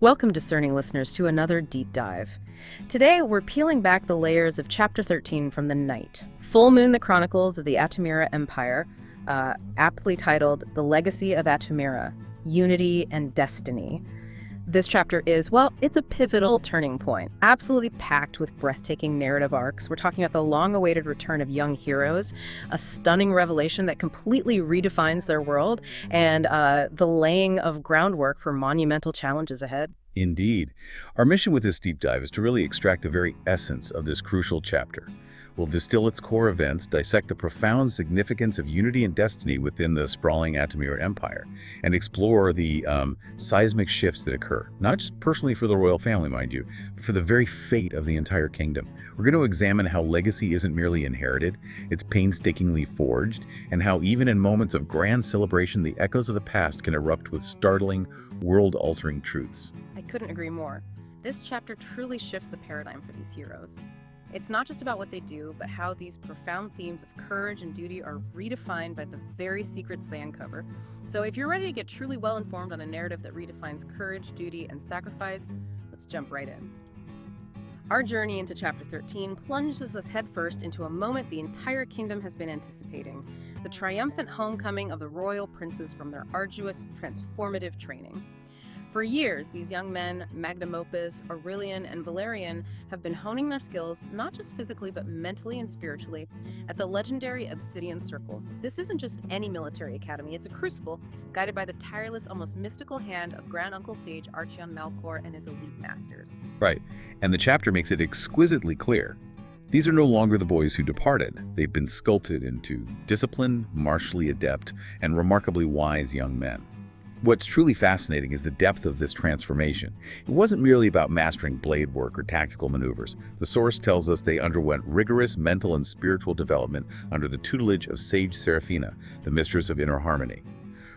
Welcome, discerning listeners, to another deep dive. Today, we're peeling back the layers of Chapter 13 from the Night, Full Moon, the Chronicles of the Atumira Empire, aptly titled The Legacy of Atumira, Unity and Destiny. This chapter is, well, it's a pivotal turning point, absolutely packed with breathtaking narrative arcs. We're talking about the long-awaited return of young heroes, a stunning revelation that completely redefines their world, and the laying of groundwork for monumental challenges ahead. Indeed. Our mission with this deep dive is to really extract the very essence of this crucial chapter. We'll distill its core events, dissect the profound significance of unity and destiny within the sprawling Atumira Empire, and explore the seismic shifts that occur, not just personally for the royal family, mind you, but for the very fate of the entire kingdom. We're going to examine how legacy isn't merely inherited, it's painstakingly forged, and how even in moments of grand celebration, the echoes of the past can erupt with startling, world-altering truths. I couldn't agree more. This chapter truly shifts the paradigm for these heroes. It's not just about what they do, but how these profound themes of courage and duty are redefined by the very secrets they uncover. So if you're ready to get truly well-informed on a narrative that redefines courage, duty, and sacrifice, let's jump right in. Our journey into Chapter 13 plunges us headfirst into a moment the entire kingdom has been anticipating, the triumphant homecoming of the royal princes from their arduous, transformative training. For years, these young men, Magnum Opus, Aurelian, and Valerian, have been honing their skills, not just physically, but mentally and spiritually, at the legendary Obsidian Circle. This isn't just any military academy, it's a crucible, guided by the tireless, almost mystical hand of Grand Uncle Sage Archeon Malcor and his elite masters. Right, and the chapter makes it exquisitely clear. These are no longer the boys who departed. They've been sculpted into disciplined, martially adept, and remarkably wise young men. What's truly fascinating is the depth of this transformation. It wasn't merely about mastering blade work or tactical maneuvers. The source tells us they underwent rigorous mental and spiritual development under the tutelage of Sage Seraphina, the mistress of inner harmony.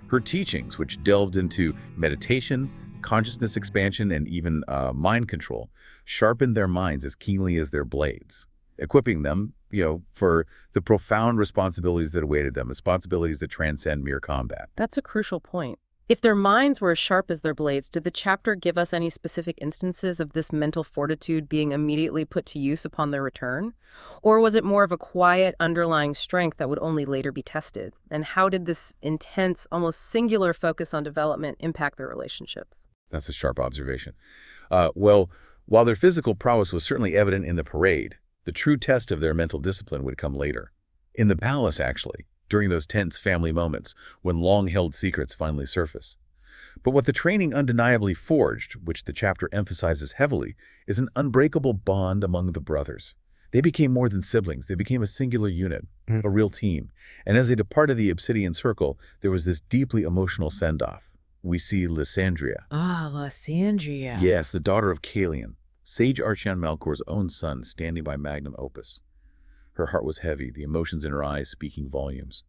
Her teachings, which delved into meditation, consciousness expansion, and even mind control, sharpened their minds as keenly as their blades, equipping them, for the profound responsibilities that awaited them, responsibilities that transcend mere combat. That's a crucial point. If their minds were as sharp as their blades, did the chapter give us any specific instances of this mental fortitude being immediately put to use upon their return? Or was it more of a quiet, underlying strength that would only later be tested? And how did this intense, almost singular focus on development impact their relationships? That's a sharp observation. Well, while their physical prowess was certainly evident in the parade, the true test of their mental discipline would come later. In the palace, actually, during those tense family moments when long-held secrets finally surface. But what the training undeniably forged, which the chapter emphasizes heavily, is an unbreakable bond among the brothers. They became more than siblings. They became a singular unit, a real team. And as they departed the Obsidian Circle, there was this deeply emotional send-off. We see Lysandria. Lysandria. Yes, the daughter of Calian, Sage Archeon Malcor's own son, standing by Magnum Opus. Her heart was heavy, the emotions in her eyes speaking volumes.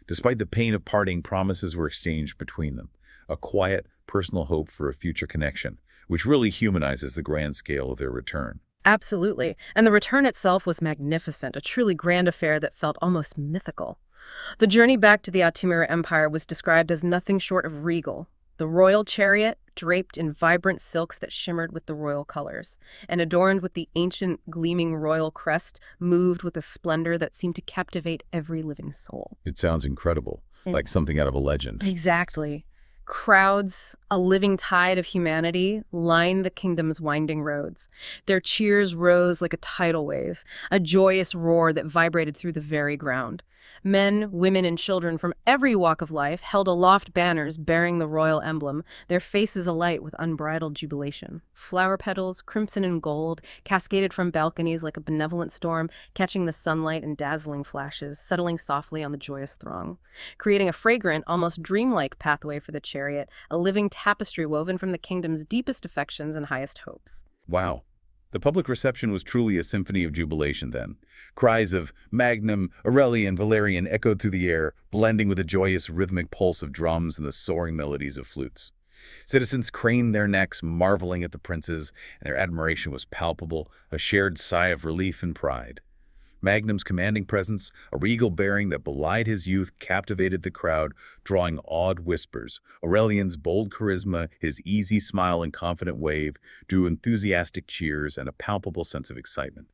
Despite the pain of parting, promises were exchanged between them, a quiet, personal hope for a future connection, which really humanizes the grand scale of their return. Absolutely. And the return itself was magnificent, a truly grand affair that felt almost mythical. The journey back to the Atumira Empire was described as nothing short of regal. The royal chariot, draped in vibrant silks that shimmered with the royal colors, and adorned with the ancient, gleaming royal crest, moved with a splendor that seemed to captivate every living soul. It sounds incredible, like something out of a legend. Exactly. Crowds, a living tide of humanity, lined the kingdom's winding roads. Their cheers rose like a tidal wave, a joyous roar that vibrated through the very ground. Men, women, and children from every walk of life held aloft banners bearing the royal emblem, their faces alight with unbridled jubilation. Flower petals, crimson and gold, cascaded from balconies like a benevolent storm, catching the sunlight in dazzling flashes, settling softly on the joyous throng, creating a fragrant, almost dreamlike pathway for the chariot, a living tapestry woven from the kingdom's deepest affections and highest hopes. Wow. The public reception was truly a symphony of jubilation then. Cries of Magnum, Aurelian, Valerian echoed through the air, blending with the joyous rhythmic pulse of drums and the soaring melodies of flutes. Citizens craned their necks, marveling at the princes, and their admiration was palpable, a shared sigh of relief and pride. Magnum's commanding presence, a regal bearing that belied his youth, captivated the crowd, drawing awed whispers. Aurelian's bold charisma, his easy smile and confident wave, drew enthusiastic cheers and a palpable sense of excitement.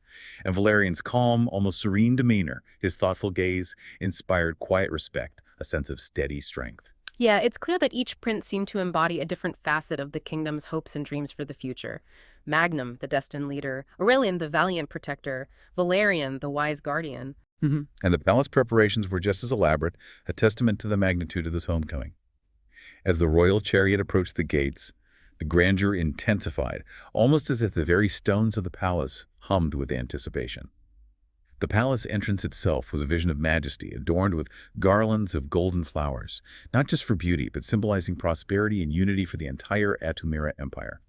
And Valerian's calm, almost serene demeanor, his thoughtful gaze, inspired quiet respect, a sense of steady strength. Yeah, it's clear that each prince seemed to embody a different facet of the kingdom's hopes and dreams for the future. Magnum, the destined leader, Aurelian, the valiant protector, Valerian, the wise guardian. And the palace preparations were just as elaborate, a testament to the magnitude of this homecoming. As the royal chariot approached the gates, the grandeur intensified, almost as if the very stones of the palace hummed with anticipation. The palace entrance itself was a vision of majesty, adorned with garlands of golden flowers, not just for beauty, but symbolizing prosperity and unity for the entire Atumira Empire,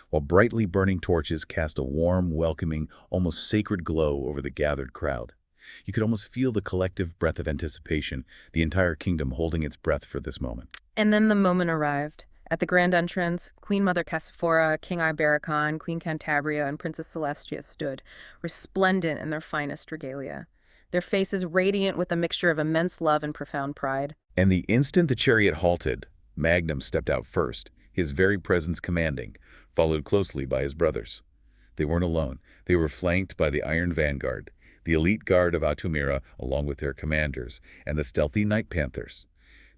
while brightly burning torches cast a warm, welcoming, almost sacred glow over the gathered crowd. You could almost feel the collective breath of anticipation, the entire kingdom holding its breath for this moment. And then the moment arrived. At the grand entrance, Queen Mother Cassiphora, King Ibericon, Queen Cantabria, and Princess Celestia stood, resplendent in their finest regalia, their faces radiant with a mixture of immense love and profound pride. And the instant the chariot halted, Magnum stepped out first, his very presence commanding, followed closely by his brothers. They weren't alone. They were flanked by the Iron Vanguard, the elite guard of Atumira, along with their commanders, and the stealthy Night Panthers.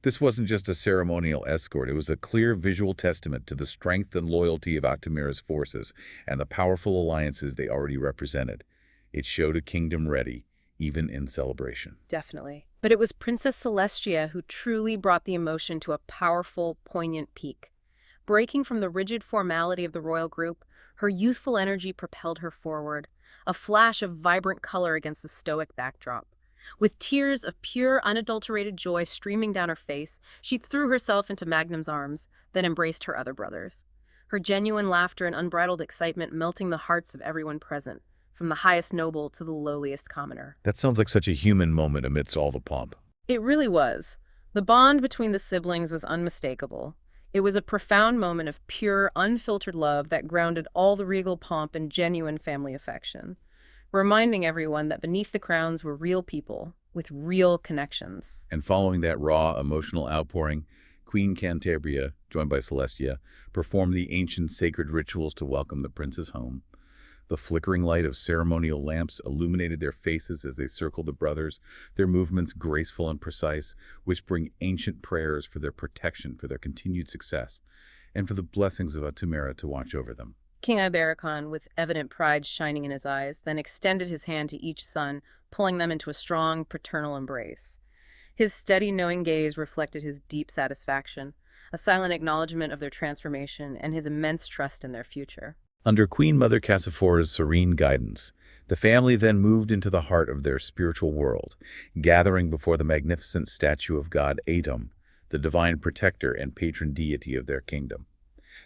This wasn't just a ceremonial escort, it was a clear visual testament to the strength and loyalty of Atumira's forces and the powerful alliances they already represented. It showed a kingdom ready, even in celebration. Definitely. But it was Princess Celestia who truly brought the emotion to a powerful, poignant peak. Breaking from the rigid formality of the royal group, her youthful energy propelled her forward, a flash of vibrant color against the stoic backdrop. With tears of pure, unadulterated joy streaming down her face, she threw herself into Magnum's arms, then embraced her other brothers. Her genuine laughter and unbridled excitement melting the hearts of everyone present, from the highest noble to the lowliest commoner. That sounds like such a human moment amidst all the pomp. It really was. The bond between the siblings was unmistakable. It was a profound moment of pure, unfiltered love that grounded all the regal pomp and genuine family affection, reminding everyone that beneath the crowns were real people with real connections. And following that raw, emotional outpouring, Queen Cantabria, joined by Celestia, performed the ancient sacred rituals to welcome the princes home. The flickering light of ceremonial lamps illuminated their faces as they circled the brothers, their movements graceful and precise, whispering ancient prayers for their protection, for their continued success, and for the blessings of Atumira to watch over them. King Ibericon, with evident pride shining in his eyes, then extended his hand to each son, pulling them into a strong paternal embrace. His steady, knowing gaze reflected his deep satisfaction, a silent acknowledgement of their transformation and his immense trust in their future. Under Queen Mother Cassiphora's serene guidance, the family then moved into the heart of their spiritual world, gathering before the magnificent statue of god Atum, the divine protector and patron deity of their kingdom.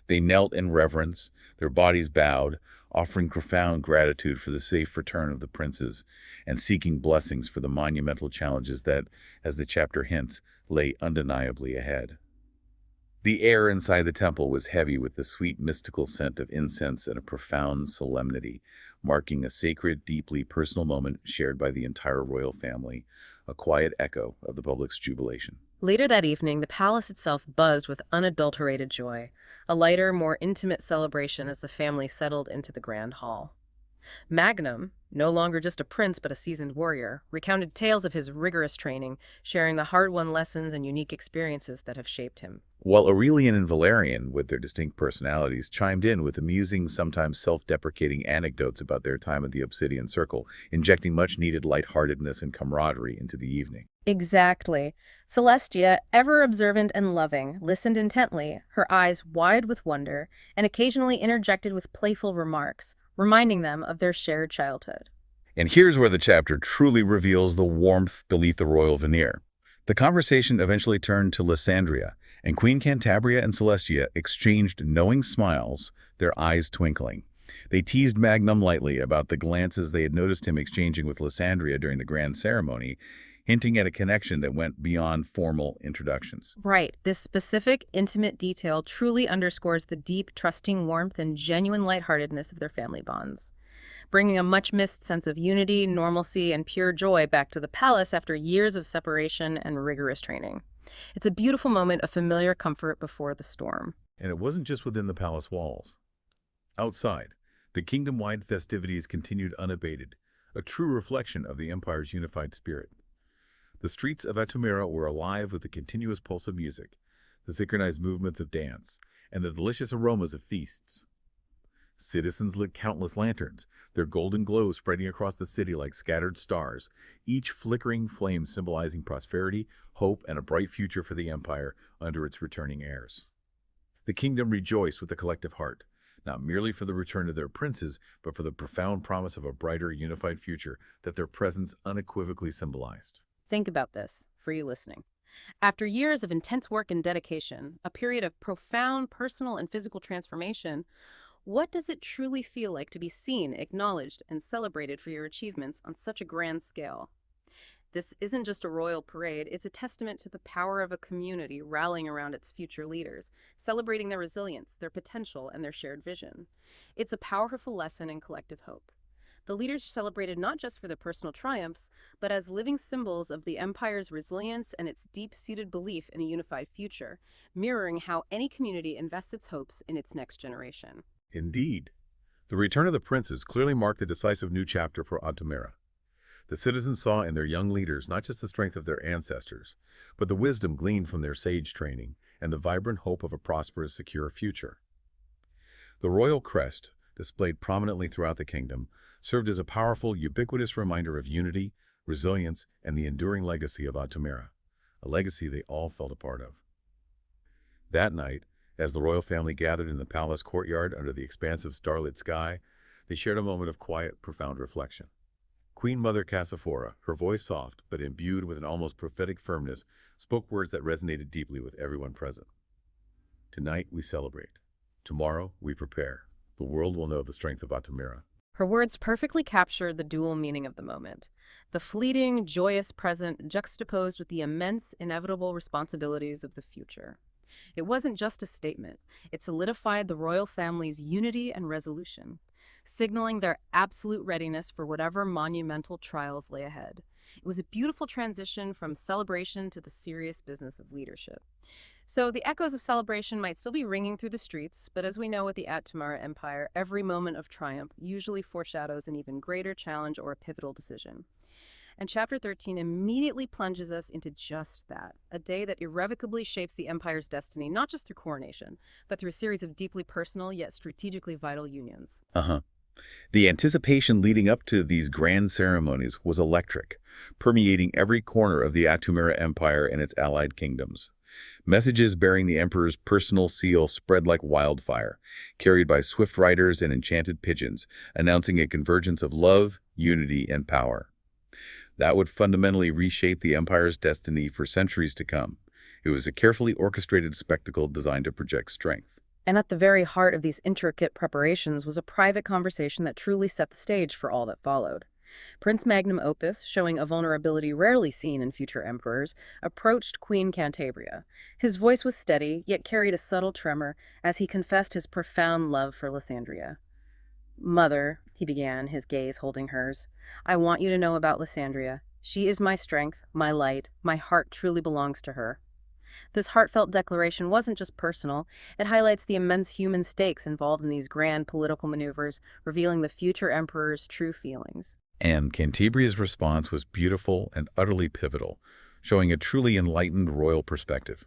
They knelt in reverence, their bodies bowed, offering profound gratitude for the safe return of the princes and seeking blessings for the monumental challenges that, as the chapter hints, lay undeniably ahead. The air inside the temple was heavy with the sweet mystical scent of incense and a profound solemnity, marking a sacred, deeply personal moment shared by the entire royal family, a quiet echo of the public's jubilation. Later that evening, the palace itself buzzed with unadulterated joy, a lighter, more intimate celebration as the family settled into the grand hall. Magnum, no longer just a prince but a seasoned warrior, recounted tales of his rigorous training, sharing the hard-won lessons and unique experiences that have shaped him. While Aurelian and Valerian, with their distinct personalities, chimed in with amusing, sometimes self-deprecating anecdotes about their time at the Obsidian Circle, injecting much-needed lightheartedness and camaraderie into the evening. Exactly. Celestia, ever observant and loving, listened intently, her eyes wide with wonder, and occasionally interjected with playful remarks, reminding them of their shared childhood. And here's where the chapter truly reveals the warmth beneath the royal veneer. The conversation eventually turned to Lysandria, and Queen Cantabria and Celestia exchanged knowing smiles, their eyes twinkling. They teased Magnum lightly about the glances they had noticed him exchanging with Lysandria during the grand ceremony, hinting at a connection that went beyond formal introductions. Right. This specific, intimate detail truly underscores the deep, trusting warmth and genuine lightheartedness of their family bonds. bringing a much-missed sense of unity, normalcy, and pure joy back to the palace after years of separation and rigorous training. It's a beautiful moment of familiar comfort before the storm. And it wasn't just within the palace walls. Outside, the kingdom-wide festivities continued unabated, a true reflection of the empire's unified spirit. The streets of Atumira were alive with the continuous pulse of music, the synchronized movements of dance, and the delicious aromas of feasts. Citizens lit countless lanterns, their golden glow spreading across the city like scattered stars, each flickering flame symbolizing prosperity, hope, and a bright future for the empire under its returning heirs. The kingdom rejoiced with a collective heart, not merely for the return of their princes, but for the profound promise of a brighter, unified future that their presence unequivocally symbolized. Think about this, for you listening. After years of intense work and dedication, a period of profound personal and physical transformation, what does it truly feel like to be seen, acknowledged, and celebrated for your achievements on such a grand scale? This isn't just a royal parade, it's a testament to the power of a community rallying around its future leaders, celebrating their resilience, their potential, and their shared vision. It's a powerful lesson in collective hope. The leaders are celebrated not just for their personal triumphs, but as living symbols of the empire's resilience and its deep-seated belief in a unified future, mirroring how any community invests its hopes in its next generation. Indeed, the return of the princes clearly marked a decisive new chapter for Atumira. The citizens saw in their young leaders not just the strength of their ancestors, but the wisdom gleaned from their sage training and the vibrant hope of a prosperous, secure future. The royal crest, displayed prominently throughout the kingdom, served as a powerful, ubiquitous reminder of unity, resilience, and the enduring legacy of Atumira, a legacy they all felt a part of. That night, as the royal family gathered in the palace courtyard under the expansive starlit sky, they shared a moment of quiet, profound reflection. Queen Mother Cassiphora, her voice soft but imbued with an almost prophetic firmness, spoke words that resonated deeply with everyone present. Tonight we celebrate. Tomorrow we prepare. The world will know the strength of Atumira. Her words perfectly capture the dual meaning of the moment. The fleeting, joyous present juxtaposed with the immense, inevitable responsibilities of the future. It wasn't just a statement. It solidified the royal family's unity and resolution, signaling their absolute readiness for whatever monumental trials lay ahead. It was a beautiful transition from celebration to the serious business of leadership. So the echoes of celebration might still be ringing through the streets, but as we know with the Atumara Empire, every moment of triumph usually foreshadows an even greater challenge or a pivotal decision. And Chapter 13 immediately plunges us into just that, a day that irrevocably shapes the empire's destiny, not just through coronation, but through a series of deeply personal yet strategically vital unions. The anticipation leading up to these grand ceremonies was electric, permeating every corner of the Atumira Empire and its allied kingdoms. Messages bearing the emperor's personal seal spread like wildfire, carried by swift riders and enchanted pigeons, announcing a convergence of love, unity, and power. That would fundamentally reshape the empire's destiny for centuries to come. It was a carefully orchestrated spectacle designed to project strength. And at the very heart of these intricate preparations was a private conversation that truly set the stage for all that followed. Prince Magnum Opus, showing a vulnerability rarely seen in future emperors, approached Queen Cantabria. His voice was steady, yet carried a subtle tremor as he confessed his profound love for Lysandria. "Mother," he began, his gaze holding hers, "I want you to know about Lysandria. She is my strength, my light. My heart truly belongs to her." This heartfelt declaration wasn't just personal. It highlights the immense human stakes involved in these grand political maneuvers, revealing the future emperor's true feelings. And Cantabria's response was beautiful and utterly pivotal, showing a truly enlightened royal perspective.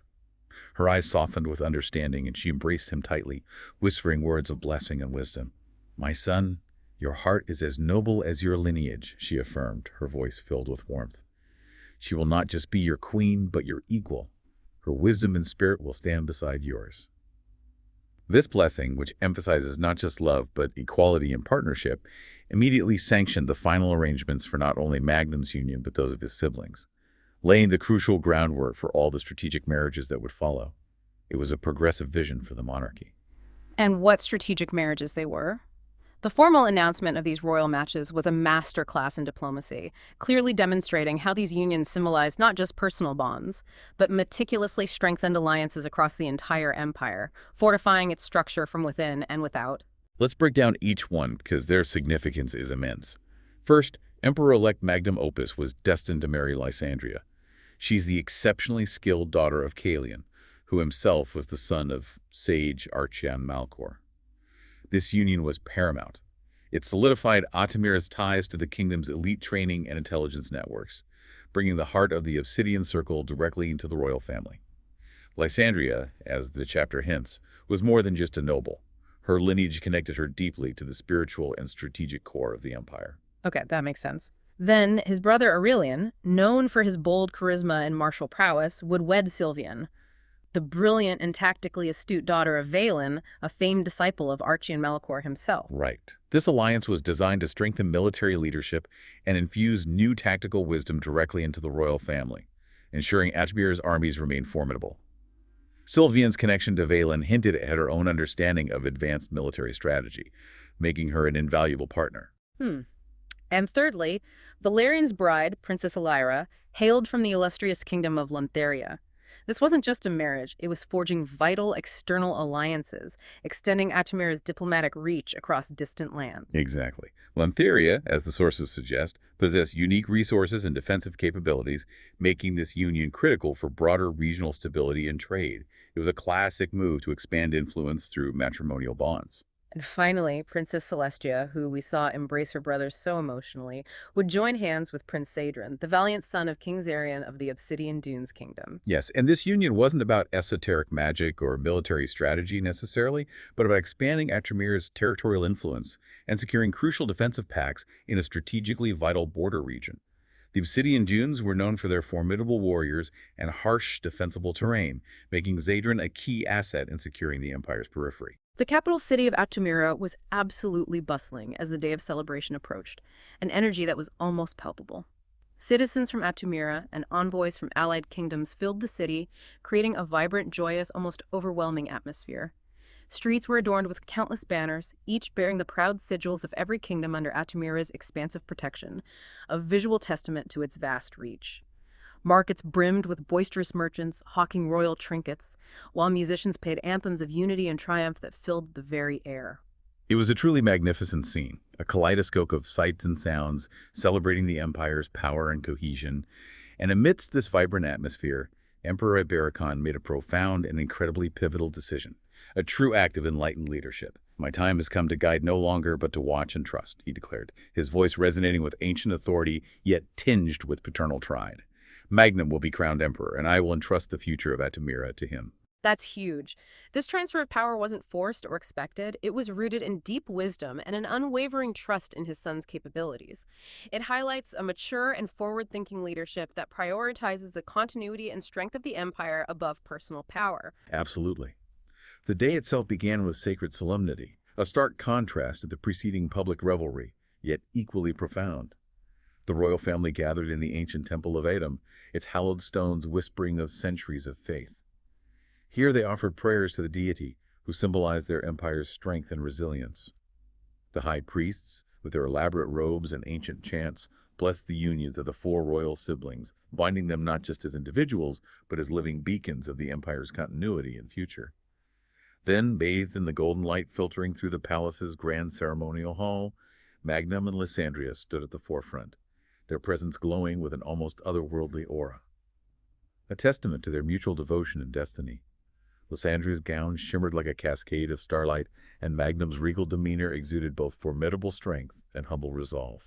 Her eyes softened with understanding, and she embraced him tightly, whispering words of blessing and wisdom. "My son, your heart is as noble as your lineage," she affirmed, her voice filled with warmth. "She will not just be your queen, but your equal. Her wisdom and spirit will stand beside yours." This blessing, which emphasizes not just love, but equality and partnership, immediately sanctioned the final arrangements for not only Magnum's union, but those of his siblings, laying the crucial groundwork for all the strategic marriages that would follow. It was a progressive vision for the monarchy. And what strategic marriages they were? The formal announcement of these royal matches was a masterclass in diplomacy, clearly demonstrating how these unions symbolized not just personal bonds, but meticulously strengthened alliances across the entire empire, fortifying its structure from within and without. Let's break down each one because their significance is immense. First, Emperor-elect Magnum Opus was destined to marry Lysandria. She's the exceptionally skilled daughter of Calian, who himself was the son of sage Archian Malcor. This union was paramount. It solidified Atumira's ties to the kingdom's elite training and intelligence networks, bringing the heart of the Obsidian Circle directly into the royal family. Lysandria, as the chapter hints, was more than just a noble. Her lineage connected her deeply to the spiritual and strategic core of the empire. Okay, that makes sense. Then his brother Aurelian, known for his bold charisma and martial prowess, would wed Sylvian, the brilliant and tactically astute daughter of Valen, a famed disciple of Archian Malcor himself. Right. This alliance was designed to strengthen military leadership and infuse new tactical wisdom directly into the royal family, ensuring Atumira's armies remained formidable. Sylvian's connection to Valen hinted at her own understanding of advanced military strategy, making her an invaluable partner. And thirdly, Valerian's bride, Princess Elira, hailed from the illustrious kingdom of Lantheria. This wasn't just a marriage, it was forging vital external alliances, extending Atumira's diplomatic reach across distant lands. Exactly. Lantheria, as the sources suggest, possessed unique resources and defensive capabilities, making this union critical for broader regional stability and trade. It was a classic move to expand influence through matrimonial bonds. And finally, Princess Celestia, who we saw embrace her brothers so emotionally, would join hands with Prince Sadron, the valiant son of King Zarian of the Obsidian Dunes Kingdom. Yes, and this union wasn't about esoteric magic or military strategy necessarily, but about expanding Atumira's territorial influence and securing crucial defensive pacts in a strategically vital border region. The Obsidian Dunes were known for their formidable warriors and harsh, defensible terrain, making Zadran a key asset in securing the Empire's periphery. The capital city of Atumira was absolutely bustling as the day of celebration approached, an energy that was almost palpable. Citizens from Atumira and envoys from allied kingdoms filled the city, creating a vibrant, joyous, almost overwhelming atmosphere. Streets were adorned with countless banners, each bearing the proud sigils of every kingdom under Atumira's expansive protection, a visual testament to its vast reach. Markets brimmed with boisterous merchants hawking royal trinkets, while musicians played anthems of unity and triumph that filled the very air. It was a truly magnificent scene, a kaleidoscope of sights and sounds celebrating the Empire's power and cohesion. And amidst this vibrant atmosphere, Emperor Ibericon made a profound and incredibly pivotal decision, a true act of enlightened leadership. "My time has come to guide no longer but to watch and trust," he declared, his voice resonating with ancient authority yet tinged with paternal pride. "Magnum will be crowned emperor, and I will entrust the future of Atumira to him." That's huge. This transfer of power wasn't forced or expected. It was rooted in deep wisdom and an unwavering trust in his son's capabilities. It highlights a mature and forward-thinking leadership that prioritizes the continuity and strength of the empire above personal power. Absolutely. The day itself began with sacred solemnity, a stark contrast to the preceding public revelry, yet equally profound. The royal family gathered in the ancient temple of Adam, its hallowed stones whispering of centuries of faith. Here they offered prayers to the deity, who symbolized their empire's strength and resilience. The high priests, with their elaborate robes and ancient chants, blessed the unions of the four royal siblings, binding them not just as individuals, but as living beacons of the empire's continuity and future. Then, bathed in the golden light filtering through the palace's grand ceremonial hall, Magnum and Lysandria stood at the forefront, their presence glowing with an almost otherworldly aura. A testament to their mutual devotion and destiny. Lysandria's gown shimmered like a cascade of starlight, and Magnum's regal demeanor exuded both formidable strength and humble resolve.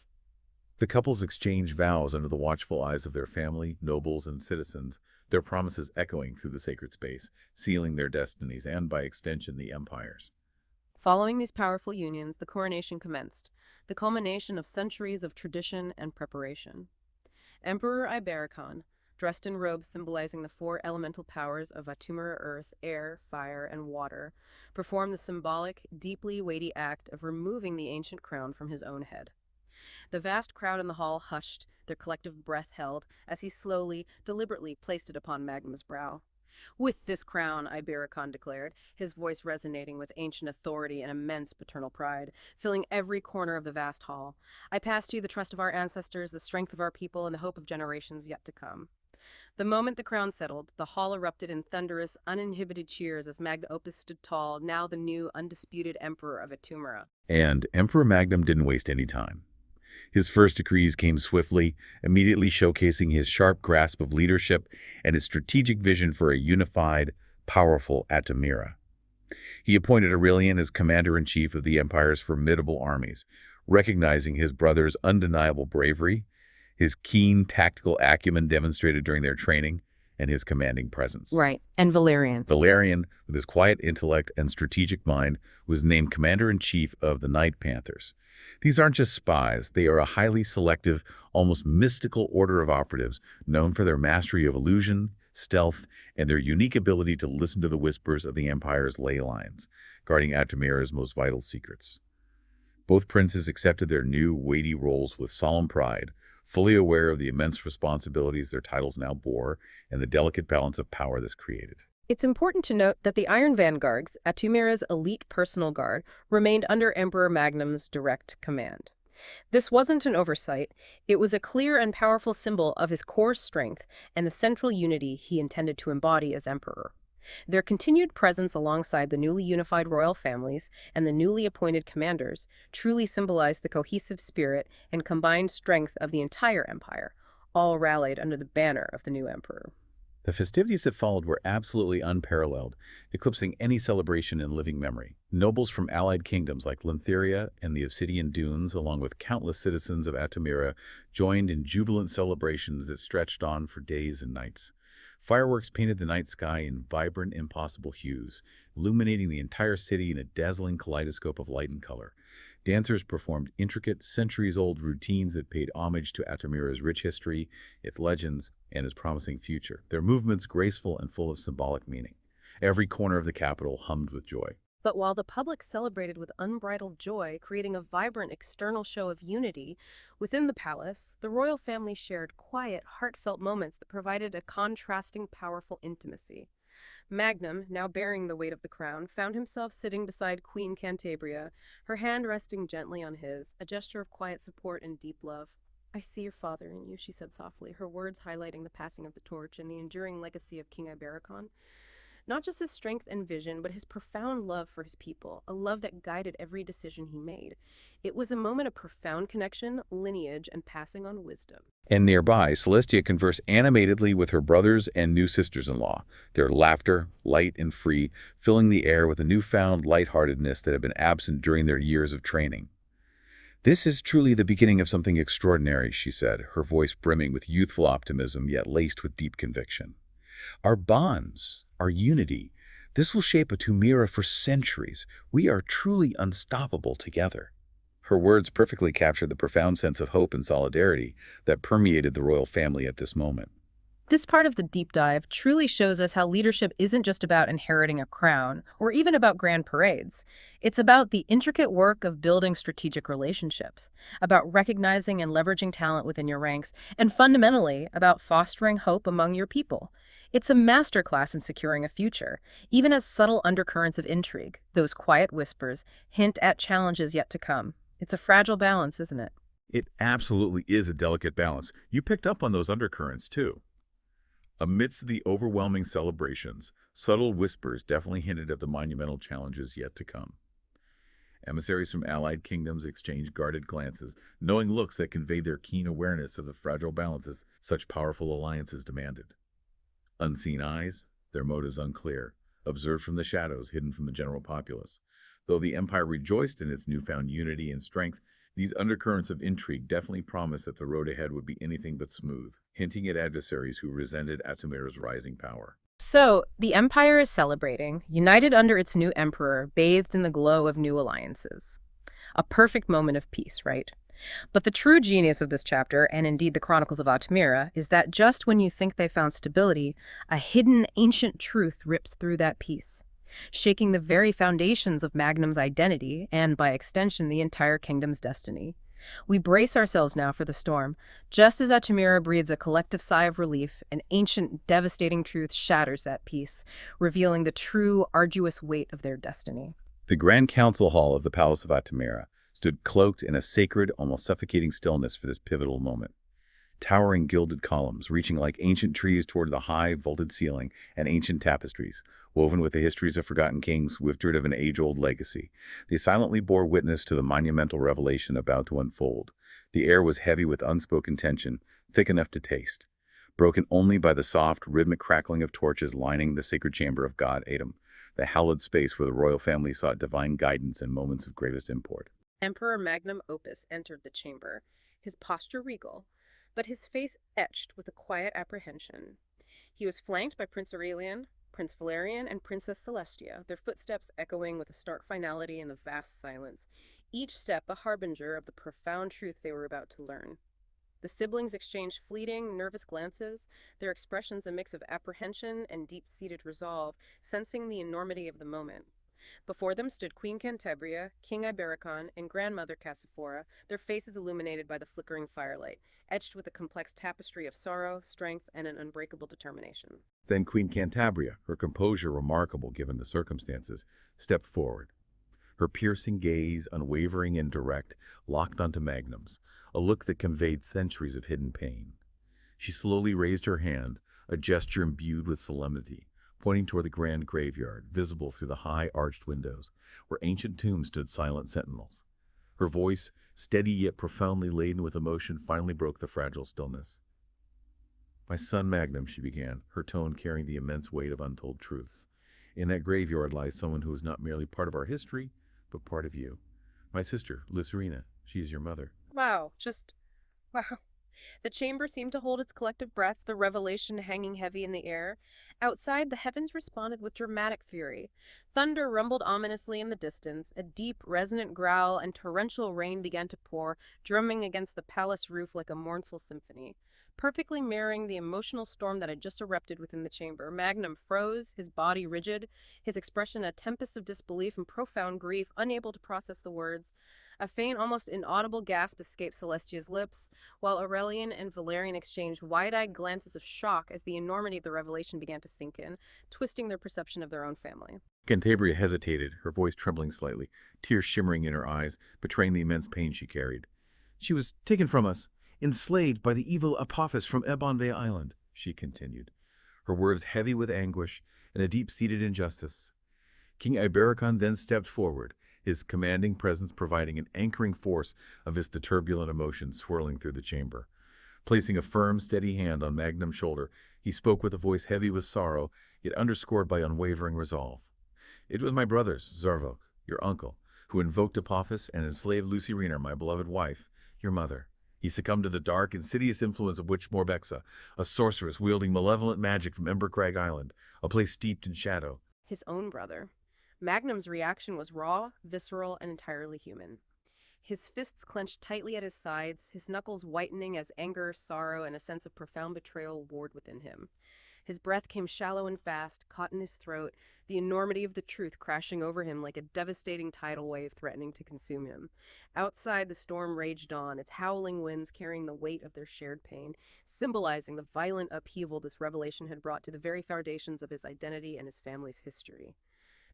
The couples exchanged vows under the watchful eyes of their family, nobles, and citizens, their promises echoing through the sacred space, sealing their destinies and, by extension, the empire's. Following these powerful unions, the coronation commenced, the culmination of centuries of tradition and preparation. Emperor Ibericon, dressed in robes symbolizing the four elemental powers of Atumira earth, air, fire, and water, performed the symbolic, deeply weighty act of removing the ancient crown from his own head. The vast crowd in the hall hushed, their collective breath held, as he slowly, deliberately placed it upon Magnum's brow. "With this crown," Ibericon declared, his voice resonating with ancient authority and immense paternal pride, filling every corner of the vast hall, "I pass to you the trust of our ancestors, the strength of our people, and the hope of generations yet to come." The moment the crown settled, the hall erupted in thunderous, uninhibited cheers as Magna Opus stood tall, now the new, undisputed emperor of Atumira. And Emperor Magnum didn't waste any time. His first decrees came swiftly, immediately showcasing his sharp grasp of leadership and his strategic vision for a unified, powerful Atumira. He appointed Aurelian as commander-in-chief of the empire's formidable armies, recognizing his brother's undeniable bravery, his keen tactical acumen demonstrated during their training, and his commanding presence. Right, and Valerian. Valerian, with his quiet intellect and strategic mind, was named commander-in-chief of the Night Panthers. These aren't just spies, they are a highly selective, almost mystical order of operatives known for their mastery of illusion, stealth, and their unique ability to listen to the whispers of the Empire's ley lines, guarding Atumira's most vital secrets. Both princes accepted their new, weighty roles with solemn pride, fully aware of the immense responsibilities their titles now bore and the delicate balance of power this created. It's important to note that the Iron Vanguards, Atumira's elite personal guard, remained under Emperor Magnum's direct command. This wasn't an oversight. It was a clear and powerful symbol of his core strength and the central unity he intended to embody as emperor. Their continued presence alongside the newly unified royal families and the newly appointed commanders truly symbolized the cohesive spirit and combined strength of the entire empire, all rallied under the banner of the new emperor. The festivities that followed were absolutely unparalleled, eclipsing any celebration in living memory. Nobles from allied kingdoms like Lintheria and the Obsidian Dunes, along with countless citizens of Atumira, joined in jubilant celebrations that stretched on for days and nights. Fireworks painted the night sky in vibrant, impossible hues, illuminating the entire city in a dazzling kaleidoscope of light and color. Dancers performed intricate, centuries-old routines that paid homage to Atumira's rich history, its legends, and its promising future, their movements graceful and full of symbolic meaning. Every corner of the capital hummed with joy. But while the public celebrated with unbridled joy, creating a vibrant external show of unity, within the palace, the royal family shared quiet, heartfelt moments that provided a contrasting, powerful intimacy. Magnum, now bearing the weight of the crown, found himself sitting beside Queen Cantabria, her hand resting gently on his, a gesture of quiet support and deep love. "I see your father in you," she said softly, her words highlighting the passing of the torch and the enduring legacy of King Ibericon. Not just his strength and vision, but his profound love for his people, a love that guided every decision he made. It was a moment of profound connection, lineage, and passing on wisdom. And nearby, Celestia conversed animatedly with her brothers and new sisters-in-law, their laughter, light and free, filling the air with a newfound lightheartedness that had been absent during their years of training. "This is truly the beginning of something extraordinary," she said, her voice brimming with youthful optimism yet laced with deep conviction. "Our bonds, our unity, this will shape Atumira for centuries. We are truly unstoppable together." Her words perfectly captured the profound sense of hope and solidarity that permeated the royal family at this moment. This part of the deep dive truly shows us how leadership isn't just about inheriting a crown or even about grand parades. It's about the intricate work of building strategic relationships, about recognizing and leveraging talent within your ranks, and fundamentally about fostering hope among your people. It's a masterclass in securing a future, even as subtle undercurrents of intrigue, those quiet whispers, hint at challenges yet to come. It's a fragile balance, isn't it? It absolutely is a delicate balance. You picked up on those undercurrents, too. Amidst the overwhelming celebrations, subtle whispers definitely hinted at the monumental challenges yet to come. Emissaries from allied kingdoms exchanged guarded glances, knowing looks that conveyed their keen awareness of the fragile balances such powerful alliances demanded. Unseen eyes, their motives unclear, observed from the shadows hidden from the general populace. Though the empire rejoiced in its newfound unity and strength, these undercurrents of intrigue definitely promised that the road ahead would be anything but smooth, hinting at adversaries who resented Atumira's rising power. So, the empire is celebrating, united under its new emperor, bathed in the glow of new alliances. A perfect moment of peace, right? But the true genius of this chapter, and indeed the Chronicles of Atumira, is that just when you think they found stability, a hidden ancient truth rips through that peace, shaking the very foundations of Magnum's identity and, by extension, the entire kingdom's destiny. We brace ourselves now for the storm. Just as Atumira breathes a collective sigh of relief, an ancient, devastating truth shatters that peace, revealing the true, arduous weight of their destiny. The Grand Council Hall of the Palace of Atumira stood cloaked in a sacred, almost suffocating stillness for this pivotal moment. towering gilded columns reaching like ancient trees toward the high, vaulted ceiling, and ancient tapestries, woven with the histories of forgotten kings, wafted of an age-old legacy. They silently bore witness to the monumental revelation about to unfold. The air was heavy with unspoken tension, thick enough to taste, broken only by the soft, rhythmic crackling of torches lining the sacred chamber of God Atum, the hallowed space where the royal family sought divine guidance in moments of gravest import. Emperor Magnum Opus entered the chamber, his posture regal, but his face etched with a quiet apprehension. He was flanked by Prince Aurelian, Prince Valerian, and Princess Celestia, their footsteps echoing with a stark finality in the vast silence, each step a harbinger of the profound truth they were about to learn. The siblings exchanged fleeting, nervous glances, their expressions a mix of apprehension and deep-seated resolve, sensing the enormity of the moment. Before them stood Queen Cantabria, King Ibericon, and Grandmother Cassiphora, their faces illuminated by the flickering firelight, etched with a complex tapestry of sorrow, strength, and an unbreakable determination. Then Queen Cantabria, her composure remarkable given the circumstances, stepped forward. Her piercing gaze, unwavering and direct, locked onto Magnum's, a look that conveyed centuries of hidden pain. She slowly raised her hand, a gesture imbued with solemnity, pointing toward the grand graveyard, visible through the high arched windows, where ancient tombs stood silent sentinels. Her voice, steady yet profoundly laden with emotion, finally broke the fragile stillness. "My son Magnum," she began, her tone carrying the immense weight of untold truths. "In that graveyard lies someone who is not merely part of our history, but part of you. My sister, Lucerina. She is your mother." Wow. The chamber seemed to hold its collective breath, the revelation hanging heavy in the air. Outside, the heavens responded with dramatic fury. Thunder rumbled ominously in the distance, a deep, resonant growl, and torrential rain began to pour, drumming against the palace roof like a mournful symphony. Perfectly mirroring the emotional storm that had just erupted within the chamber, Magnum froze, his body rigid, his expression a tempest of disbelief and profound grief, unable to process the words. A faint, almost inaudible gasp escaped Celestia's lips, while Aurelian and Valerian exchanged wide-eyed glances of shock as the enormity of the revelation began to sink in, twisting their perception of their own family. Cantabria hesitated, her voice trembling slightly, tears shimmering in her eyes, betraying the immense pain she carried. "She was taken from us, enslaved by the evil Apophis from Ebonvay Island," she continued, her words heavy with anguish and a deep-seated injustice. King Ibericon then stepped forward, his commanding presence providing an anchoring force amidst the turbulent emotions swirling through the chamber. Placing a firm, steady hand on Magnum's shoulder, he spoke with a voice heavy with sorrow, yet underscored by unwavering resolve. "It was my brothers, Zarvok, your uncle, who invoked Apophis and enslaved Lucerina, my beloved wife, your mother. He succumbed to the dark, insidious influence of Witch Morbexa, a sorceress wielding malevolent magic from Embercrag Island, a place steeped in shadow." His own brother. Magnum's reaction was raw, visceral, and entirely human. His fists clenched tightly at his sides, his knuckles whitening as anger, sorrow, and a sense of profound betrayal warred within him. His breath came shallow and fast, caught in his throat, the enormity of the truth crashing over him like a devastating tidal wave threatening to consume him. Outside, the storm raged on, its howling winds carrying the weight of their shared pain, symbolizing the violent upheaval this revelation had brought to the very foundations of his identity and his family's history.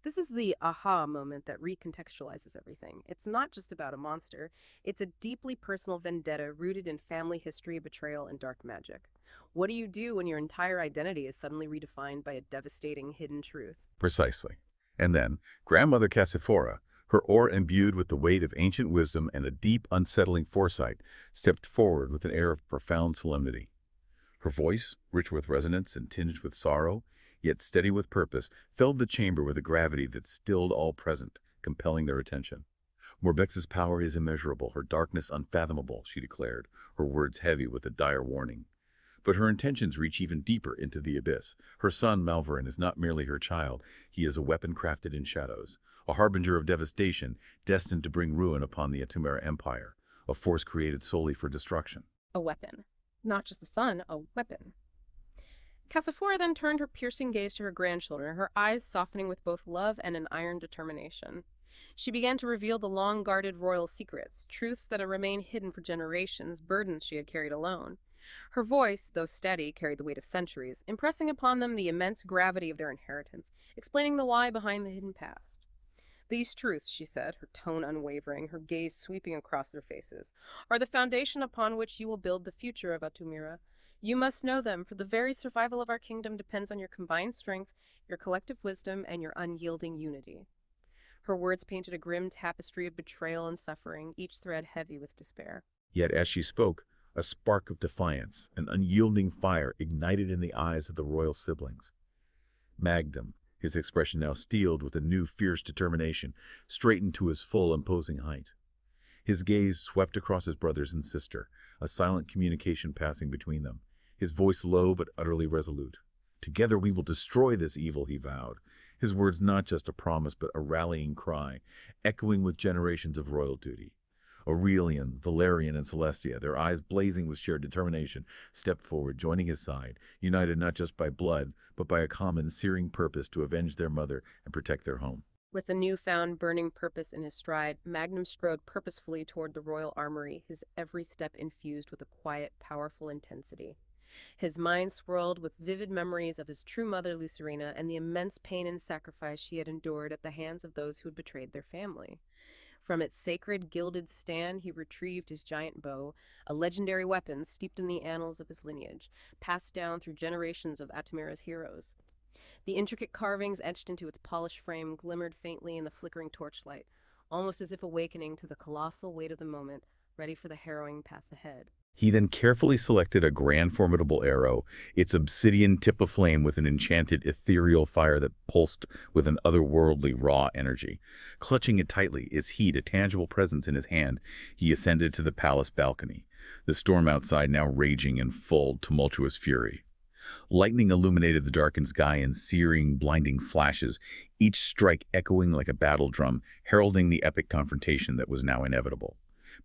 This is the aha moment that recontextualizes everything. It's not just about a monster, it's a deeply personal vendetta rooted in family history, betrayal, and dark magic. What do you do when your entire identity is suddenly redefined by a devastating hidden truth? Precisely. And then, Grandmother Cassiphora, her aura imbued with the weight of ancient wisdom and a deep, unsettling foresight, stepped forward with an air of profound solemnity. Her voice, rich with resonance and tinged with sorrow, yet steady with purpose, filled the chamber with a gravity that stilled all present, compelling their attention. "Morbex's power is immeasurable, her darkness unfathomable," she declared, her words heavy with a dire warning. "But her intentions reach even deeper into the abyss. Her son, Malverin, is not merely her child. He is a weapon crafted in shadows, a harbinger of devastation, destined to bring ruin upon the Atumira Empire, a force created solely for destruction." A weapon. Not just a son, a weapon. Cassiphora then turned her piercing gaze to her grandchildren, her eyes softening with both love and an iron determination. She began to reveal the long-guarded royal secrets, truths that had remained hidden for generations, burdens she had carried alone. Her voice, though steady, carried the weight of centuries, impressing upon them the immense gravity of their inheritance, explaining the why behind the hidden past. These truths, she said, her tone unwavering, her gaze sweeping across their faces, are the foundation upon which you will build the future of Atumira. You must know them, for the very survival of our kingdom depends on your combined strength, your collective wisdom, and your unyielding unity. Her words painted a grim tapestry of betrayal and suffering, each thread heavy with despair. Yet as she spoke, a spark of defiance, an unyielding fire ignited in the eyes of the royal siblings. Magnum, his expression now steeled with a new fierce determination, straightened to his full imposing height. His gaze swept across his brothers and sister, a silent communication passing between them, his voice low but utterly resolute. Together we will destroy this evil, he vowed, his words not just a promise but a rallying cry, echoing with generations of royal duty. Aurelian, Valerian, and Celestia, their eyes blazing with shared determination, stepped forward, joining his side, united not just by blood, but by a common, searing purpose to avenge their mother and protect their home. With a newfound burning purpose in his stride, Magnum strode purposefully toward the royal armory, his every step infused with a quiet, powerful intensity. His mind swirled with vivid memories of his true mother, Lucerina, and the immense pain and sacrifice she had endured at the hands of those who had betrayed their family. From its sacred gilded stand, he retrieved his giant bow, a legendary weapon steeped in the annals of his lineage, passed down through generations of Atumira's heroes. The intricate carvings etched into its polished frame glimmered faintly in the flickering torchlight, almost as if awakening to the colossal weight of the moment, ready for the harrowing path ahead. He then carefully selected a grand formidable arrow, its obsidian tip aflame with an enchanted ethereal fire that pulsed with an otherworldly raw energy. Clutching it tightly, its heat a tangible presence in his hand, he ascended to the palace balcony, the storm outside now raging in full, tumultuous fury. Lightning illuminated the darkened sky in searing, blinding flashes, each strike echoing like a battle drum, heralding the epic confrontation that was now inevitable.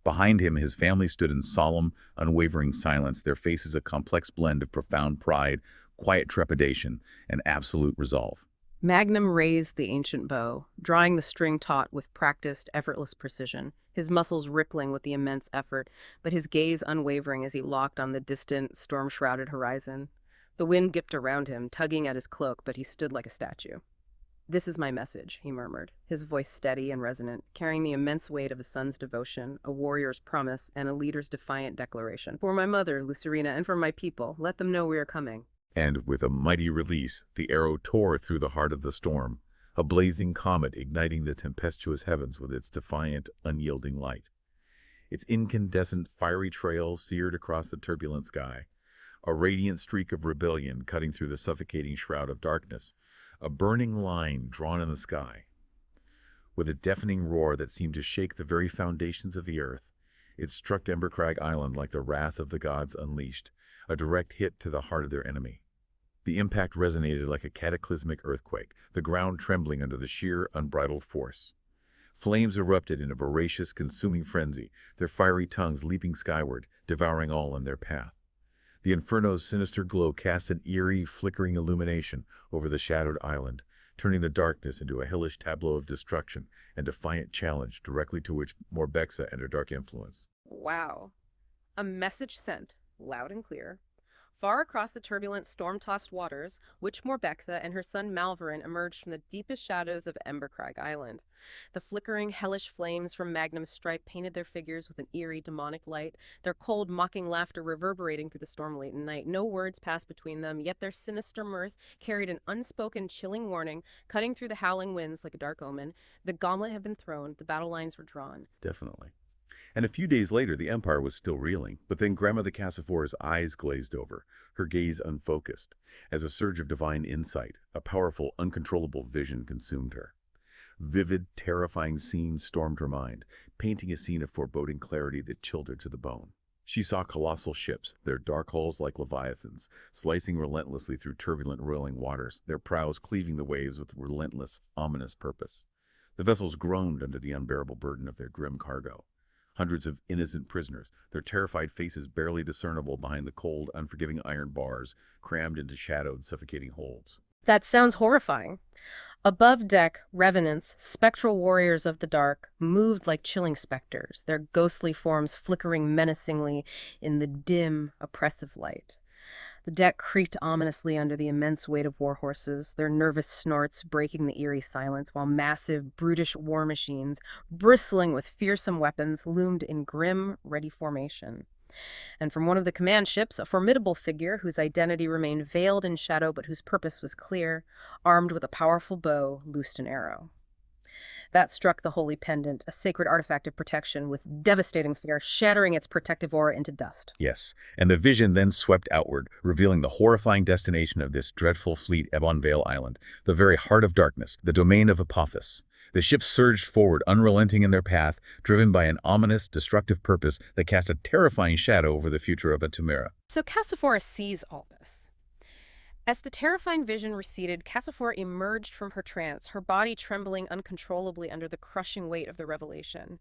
Behind him, his family stood in solemn, unwavering silence, their faces a complex blend of profound pride, quiet trepidation, and absolute resolve. Magnum raised the ancient bow, drawing the string taut with practiced, effortless precision, his muscles rippling with the immense effort, but his gaze unwavering as he locked on the distant, storm-shrouded horizon. The wind dipped around him, tugging at his cloak, but he stood like a statue. "This is my message," he murmured, his voice steady and resonant, carrying the immense weight of a son's devotion, a warrior's promise, and a leader's defiant declaration. "For my mother, Lucerina, and for my people, let them know we are coming." And with a mighty release, the arrow tore through the heart of the storm, a blazing comet igniting the tempestuous heavens with its defiant, unyielding light. Its incandescent, fiery trail seared across the turbulent sky, a radiant streak of rebellion cutting through the suffocating shroud of darkness, a burning line drawn in the sky. With a deafening roar that seemed to shake the very foundations of the earth, it struck Embercrag Island like the wrath of the gods unleashed, a direct hit to the heart of their enemy. The impact resonated like a cataclysmic earthquake, the ground trembling under the sheer, unbridled force. Flames erupted in a voracious, consuming frenzy, their fiery tongues leaping skyward, devouring all in their path. The inferno's sinister glow cast an eerie, flickering illumination over the shadowed island, turning the darkness into a hellish tableau of destruction and defiant challenge directly to which Morbexa and her dark influence. Wow. A message sent, loud and clear. Far across the turbulent, storm-tossed waters, Witch Morbexa and her son Malverin emerged from the deepest shadows of Embercrag Island. The flickering, hellish flames from Magnum's stripe painted their figures with an eerie, demonic light, their cold, mocking laughter reverberating through the storm-laden night. No words passed between them, yet their sinister mirth carried an unspoken, chilling warning, cutting through the howling winds like a dark omen. The gauntlet had been thrown, the battle lines were drawn. Definitely. And a few days later, the Empire was still reeling, but then Grandmother Cassifora's eyes glazed over, her gaze unfocused, as a surge of divine insight, a powerful, uncontrollable vision consumed her. Vivid, terrifying scenes stormed her mind, painting a scene of foreboding clarity that chilled her to the bone. She saw colossal ships, their dark hulls like leviathans, slicing relentlessly through turbulent, roiling waters, their prows cleaving the waves with relentless, ominous purpose. The vessels groaned under the unbearable burden of their grim cargo. Hundreds of innocent prisoners, their terrified faces barely discernible behind the cold, unforgiving iron bars, crammed into shadowed, suffocating holds. That sounds horrifying. Above deck, revenants, spectral warriors of the dark, moved like chilling specters, their ghostly forms flickering menacingly in the dim, oppressive light. The deck creaked ominously under the immense weight of war horses, their nervous snorts breaking the eerie silence, while massive, brutish war machines, bristling with fearsome weapons, loomed in grim, ready formation. And from one of the command ships, a formidable figure whose identity remained veiled in shadow but whose purpose was clear, armed with a powerful bow, loosed an arrow. That struck the holy pendant, a sacred artifact of protection, with devastating force, shattering its protective aura into dust. Yes, and the vision then swept outward, revealing the horrifying destination of this dreadful fleet, Ebonvale Island, the very heart of darkness, the domain of Apophis. The ships surged forward, unrelenting in their path, driven by an ominous, destructive purpose that cast a terrifying shadow over the future of Atumira. So Cassiphora sees all this. As the terrifying vision receded, Cassiphora emerged from her trance, her body trembling uncontrollably under the crushing weight of the revelation.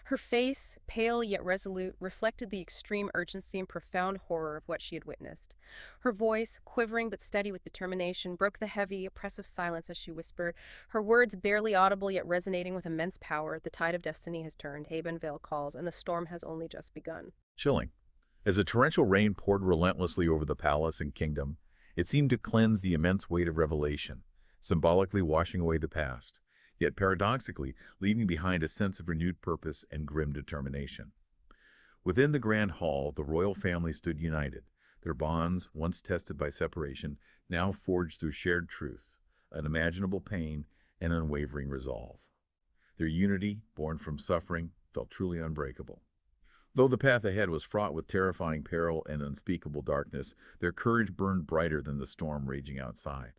Her face, pale yet resolute, reflected the extreme urgency and profound horror of what she had witnessed. Her voice, quivering but steady with determination, broke the heavy, oppressive silence as she whispered, her words barely audible yet resonating with immense power. The tide of destiny has turned, Ebonvale calls, and the storm has only just begun. Chilling. As a torrential rain poured relentlessly over the palace and kingdom, it seemed to cleanse the immense weight of revelation, symbolically washing away the past, yet paradoxically leaving behind a sense of renewed purpose and grim determination. Within the grand hall, the royal family stood united, their bonds, once tested by separation, now forged through shared truths, unimaginable pain, and unwavering resolve. Their unity, born from suffering, felt truly unbreakable. Though the path ahead was fraught with terrifying peril and unspeakable darkness, their courage burned brighter than the storm raging outside.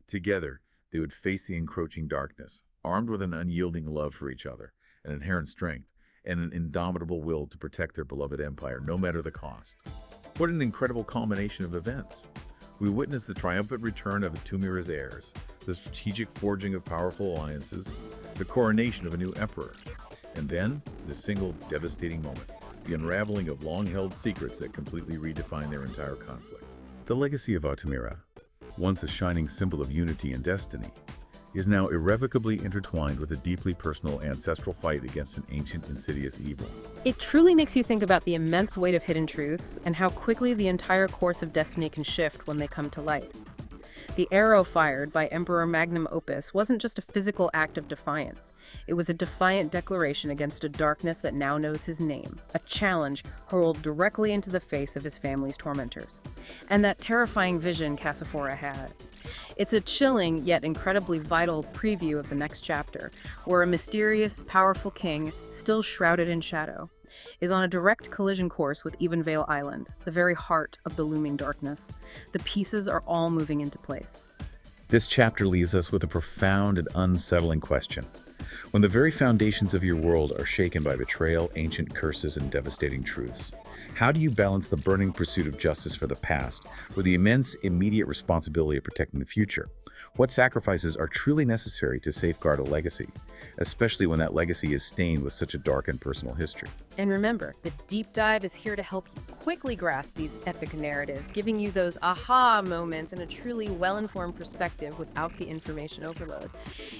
Together, they would face the encroaching darkness, armed with an unyielding love for each other, an inherent strength, and an indomitable will to protect their beloved empire, no matter the cost. What an incredible culmination of events! We witnessed the triumphant return of Atumira's heirs, the strategic forging of powerful alliances, the coronation of a new emperor, and then, in a single devastating moment, the unraveling of long-held secrets that completely redefined their entire conflict. The legacy of Atumira, once a shining symbol of unity and destiny, is now irrevocably intertwined with a deeply personal ancestral fight against an ancient, insidious evil. It truly makes you think about the immense weight of hidden truths and how quickly the entire course of destiny can shift when they come to light. The arrow fired by Emperor Magnum Opus wasn't just a physical act of defiance. It was a defiant declaration against a darkness that now knows his name, a challenge hurled directly into the face of his family's tormentors. And that terrifying vision Cassiphora had. It's a chilling yet incredibly vital preview of the next chapter, where a mysterious, powerful king, still shrouded in shadow, is on a direct collision course with Ebonvale Island, the very heart of the looming darkness. The pieces are all moving into place. This chapter leaves us with a profound and unsettling question. When the very foundations of your world are shaken by betrayal, ancient curses, and devastating truths, how do you balance the burning pursuit of justice for the past with the immense, immediate responsibility of protecting the future? What sacrifices are truly necessary to safeguard a legacy, especially when that legacy is stained with such a dark and personal history? And remember, the deep dive is here to help you quickly grasp these epic narratives, giving you those aha moments and a truly well-informed perspective without the information overload.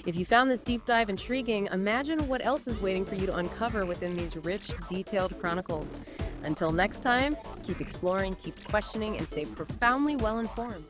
If you found this deep dive intriguing, imagine what else is waiting for you to uncover within these rich, detailed chronicles. Until next time, keep exploring, keep questioning, and stay profoundly well-informed.